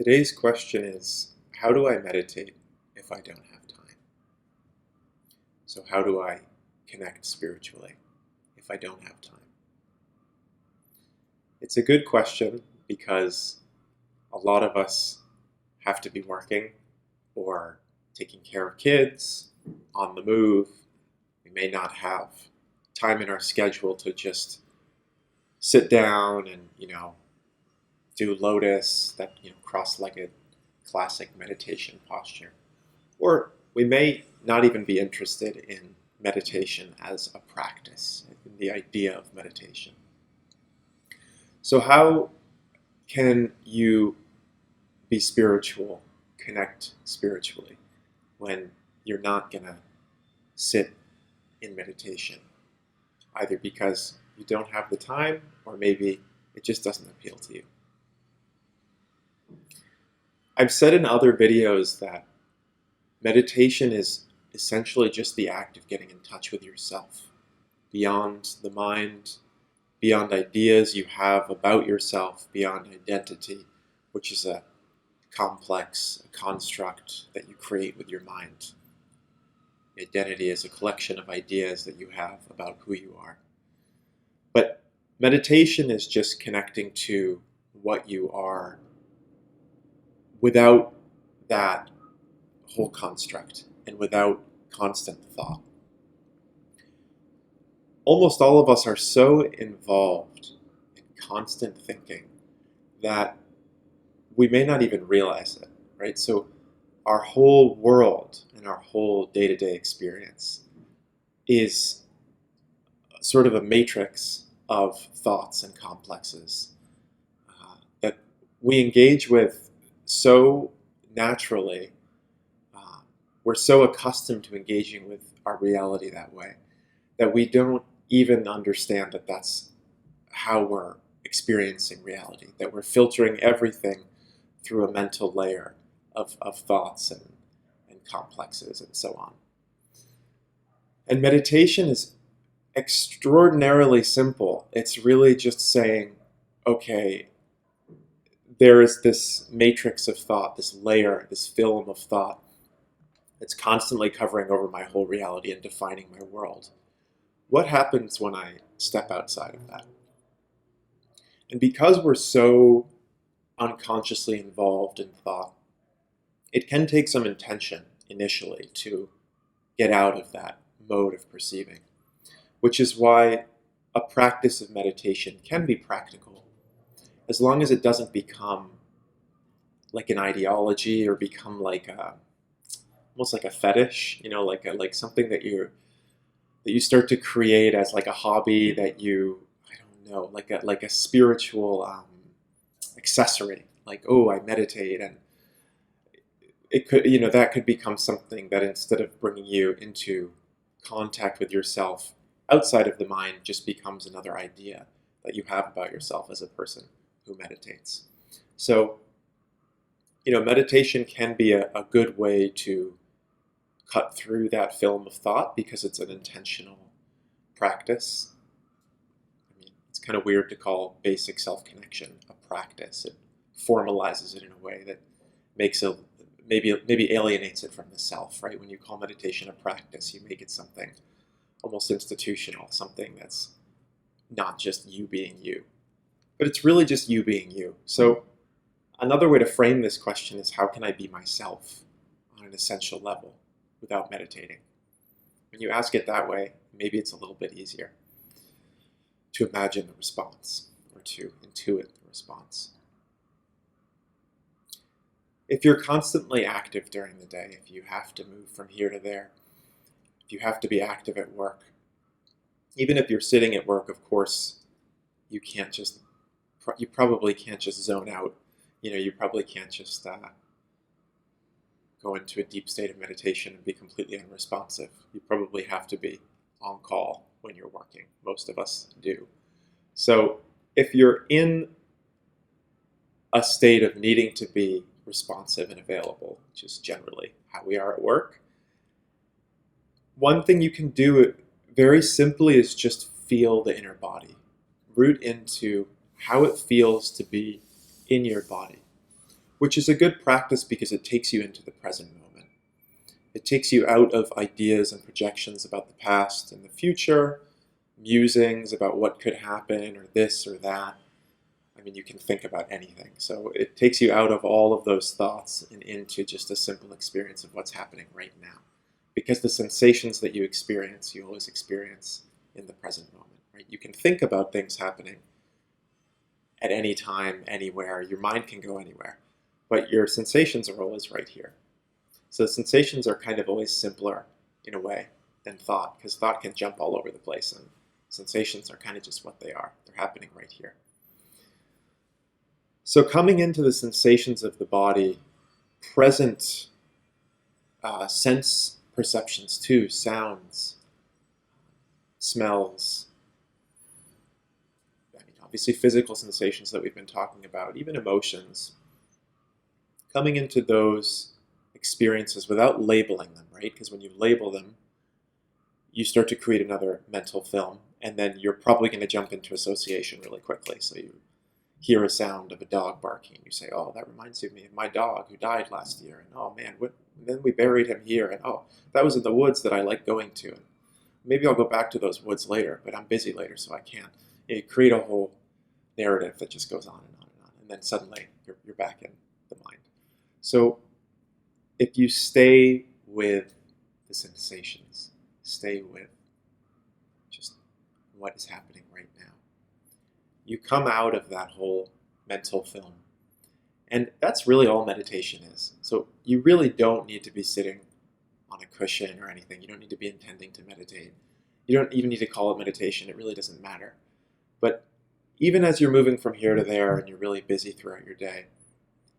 Today's question is, how do I meditate if I don't have time? So how do I connect spiritually if I don't have time? It's a good question because a lot of us have to be working or taking care of kids, on the move. We may not have time in our schedule to just sit down and, do lotus, that cross-legged classic meditation posture. Or we may not even be interested in meditation as a practice, in the idea of meditation. So how can you be spiritual, connect spiritually, when you're not going to sit in meditation? Either because you don't have the time, or maybe it just doesn't appeal to you. I've said in other videos that meditation is essentially just the act of getting in touch with yourself, beyond the mind, beyond ideas you have about yourself, beyond identity, which is a complex construct that you create with your mind. Identity is a collection of ideas that you have about who you are. But meditation is just connecting to what you are without that whole construct and without constant thought. Almost all of us are so involved in constant thinking that we may not even realize it, right? So our whole world and our whole day-to-day experience is sort of a matrix of thoughts and complexes that we engage with so naturally. We're so accustomed to engaging with our reality that way that we don't even understand that that's how we're experiencing reality, that we're filtering everything through a mental layer of thoughts and complexes and so on. And meditation is extraordinarily simple. It's really just saying, okay, there is this matrix of thought, this layer, this film of thought that's constantly covering over my whole reality and defining my world. What happens when I step outside of that? And because we're so unconsciously involved in thought, it can take some intention initially to get out of that mode of perceiving, which is why a practice of meditation can be practical, as long as it doesn't become like an ideology or become like almost like a fetish, like something that you start to create as like a hobby that I don't know, like a spiritual accessory. Like, oh, I meditate, and it could, that could become something that instead of bringing you into contact with yourself outside of the mind, just becomes another idea that you have about yourself as a person who meditates. So, meditation can be a good way to cut through that film of thought because it's an intentional practice. I mean, it's kind of weird to call basic self-connection a practice. It formalizes it in a way that makes it maybe alienates it from the self, right? When you call meditation a practice, you make it something almost institutional, something that's not just you being you, but it's really just you being you. So another way to frame this question is, how can I be myself on an essential level without meditating? When you ask it that way, maybe it's a little bit easier to imagine the response or to intuit the response. If you're constantly active during the day, if you have to move from here to there, if you have to be active at work, even if you're sitting at work, of course, you probably can't just zone out. You probably can't just go into a deep state of meditation and be completely unresponsive. You probably have to be on call when you're working. Most of us do. So if you're in a state of needing to be responsive and available, which is generally how we are at work, one thing you can do very simply is just feel the inner body. Root into how it feels to be in your body. which is a good practice because it takes you into the present moment. It takes you out of ideas and projections about the past and the future, musings about what could happen or this or that. I mean, you can think about anything. So it takes you out of all of those thoughts and into just a simple experience of what's happening right now. Because the sensations that you always experience in the present moment, right? You can think about things happening at any time, anywhere. Your mind can go anywhere. But your sensations are always right here. So sensations are kind of always simpler in a way than thought, because thought can jump all over the place, and sensations are kind of just what they are. They're happening right here. So coming into the sensations of the body, present sense perceptions too, sounds, smells, I mean, obviously physical sensations that we've been talking about, even emotions, coming into those experiences without labeling them, right? Because when you label them, you start to create another mental film, and then you're probably going to jump into association really quickly. So you hear a sound of a dog barking, you say, oh, that reminds me of my dog who died last year, and oh man, then we buried him here, and oh, that was in the woods that I like going to, and maybe I'll go back to those woods later, but I'm busy later, so I can't. You create a whole narrative that just goes on and on and on, and then suddenly you're back in the mind. So if you stay with the sensations, stay with just what is happening right now, you come out of that whole mental film. And that's really all meditation is. So you really don't need to be sitting on a cushion or anything. You don't need to be intending to meditate. You don't even need to call it meditation. It really doesn't matter. But even as you're moving from here to there and you're really busy throughout your day,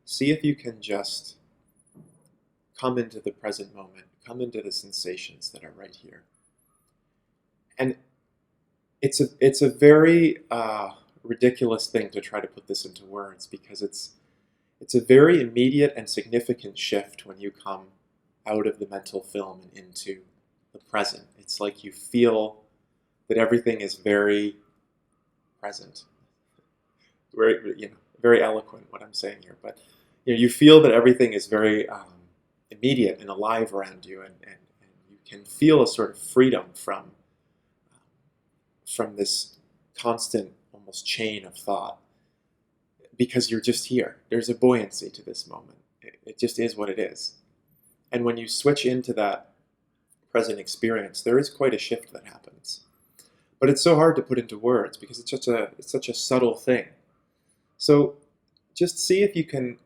see if you can just come into the present moment, come into the sensations that are right here. And it's a very ridiculous thing to try to put this into words, because it's a very immediate and significant shift when you come out of the mental film and into the present. It's like you feel that everything is very present. Very eloquent what I'm saying here, but you feel that everything is very immediate and alive around you, and you can feel a sort of freedom from this constant almost chain of thought, because you're just here. There's a buoyancy to this moment. It just is what it is. And when you switch into that present experience, there is quite a shift that happens. But it's so hard to put into words because it's such a subtle thing. So just see if you can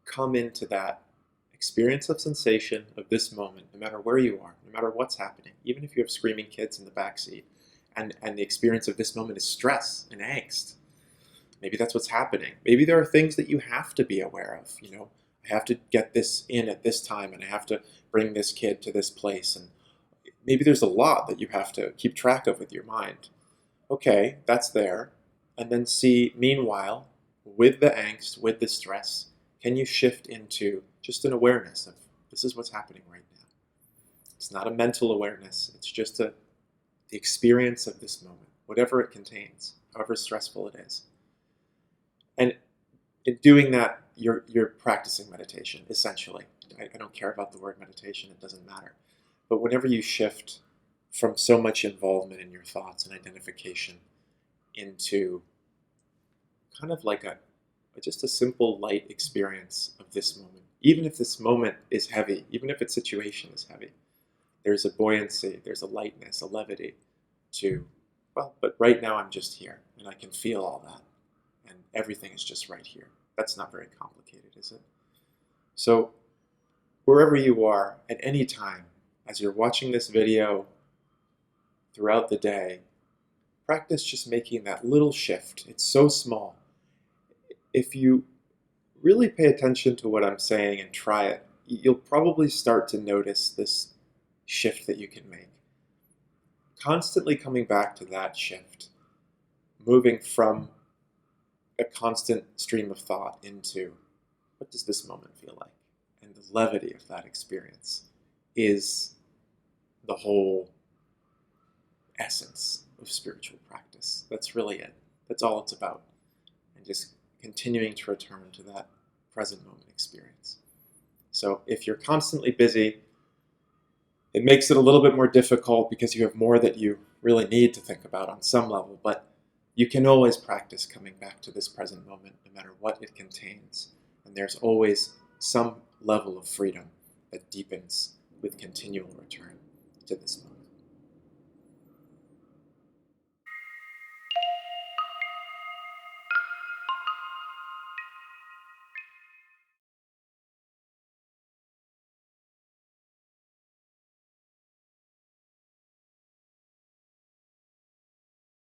come into that experience of sensation of this moment, no matter where you are, no matter what's happening, even if you have screaming kids in the backseat, and the experience of this moment is stress and angst. Maybe that's what's happening. Maybe there are things that you have to be aware of. I have to get this in at this time, and I have to bring this kid to this place. And maybe there's a lot that you have to keep track of with your mind. Okay, that's there. And then see, meanwhile, with the angst, with the stress, can you shift into just an awareness of this is what's happening right now. It's not a mental awareness. It's just the experience of this moment, whatever it contains, however stressful it is. And in doing that, you're practicing meditation, essentially. I don't care about the word meditation, it doesn't matter. But whenever you shift from so much involvement in your thoughts and identification into kind of like just a simple light experience of this moment, even if this moment is heavy, even if its situation is heavy, there's a buoyancy, there's a lightness, a levity to, but right now I'm just here, and I can feel all that, and everything is just right here. That's not very complicated, is it? So wherever you are, at any time, as you're watching this video throughout the day, practice just making that little shift. It's so small. If you really pay attention to what I'm saying and try it, you'll probably start to notice this shift that you can make. Constantly coming back to that shift, moving from a constant stream of thought into what does this moment feel like? And the levity of that experience is the whole essence of spiritual practice. That's really it. That's all it's about. And just continuing to return to that present moment experience. So if you're constantly busy, it makes it a little bit more difficult because you have more that you really need to think about on some level, but you can always practice coming back to this present moment no matter what it contains. And there's always some level of freedom that deepens with continual return to this moment.